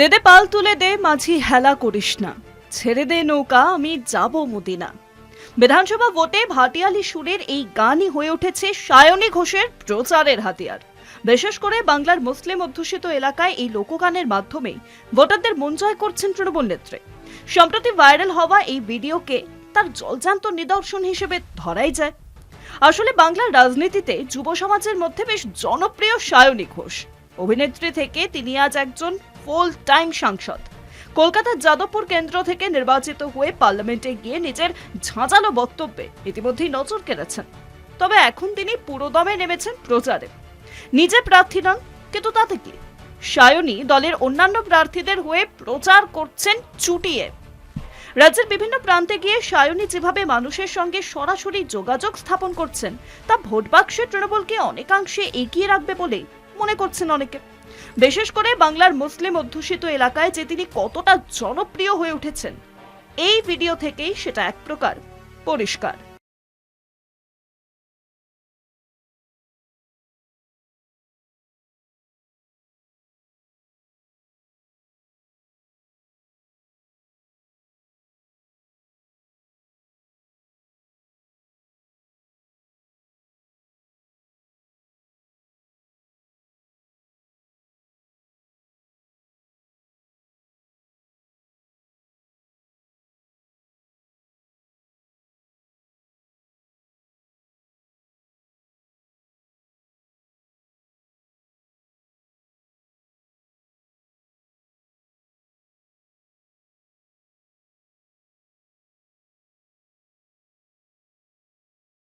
দে দে পাল তুলে দে মাঝি হেলা করিস না, ছেড়ে দে নৌকা আমি যাব মদিনা। বিধানসভা ভোটে ভাটিয়ালি সুরের এই গানই হয়ে উঠেছে সায়নী ঘোষের প্রচারের হাতিয়ার। বিশেষ করে বাংলার মুসলিম অধ্যুষিত এলাকায় এই লোকগানের মাধ্যমে ভোটারদের মন জয় করছেন তৃণমূল নেত্রী। সম্প্রতি ভাইরাল হওয়া এই ভিডিওকে তার জলজান্ত নিদর্শন হিসেবে ধরাই যায়। আসলে বাংলার রাজনীতিতে যুব সমাজের মধ্যে বেশ জনপ্রিয় সায়নী ঘোষ। অভিনেত্রী থেকে তিনি আজ একজন ফুল টাইম সাংসদ। কলকাতার যাদবপুর কেন্দ্র থেকে নির্বাচিত হয়ে পার্লামেন্টে গিয়ে নিজের ঝাঁঝালো বক্তব্যে ইতিমধ্যেই নজর কেড়েছেন। তবে এখন তিনি পুরোদমে নেমেছেন প্রচারে। নিজে প্রার্থী নন, কিন্তু তাতে কি, সায়নী দলের অন্যান্য প্রার্থীদের হয়ে প্রচার করছেন চুটিয়ে। রাজ্যের বিভিন্ন প্রান্তে গিয়ে সায়নী যেভাবে মানুষের সঙ্গে সরাসরি যোগাযোগ স্থাপন করছেন তা ভোট বাক্সে তৃণমূলকে অনেকাংশে এগিয়ে রাখবে বলেই মনে করছেন অনেকে। বিশেষ করে বাংলার মুসলিম অধ্যুষিত এলাকায় যে তিনি কতটা জনপ্রিয় হয়ে উঠেছেন, এই ভিডিও থেকেই সেটা এক প্রকার পরিষ্কার।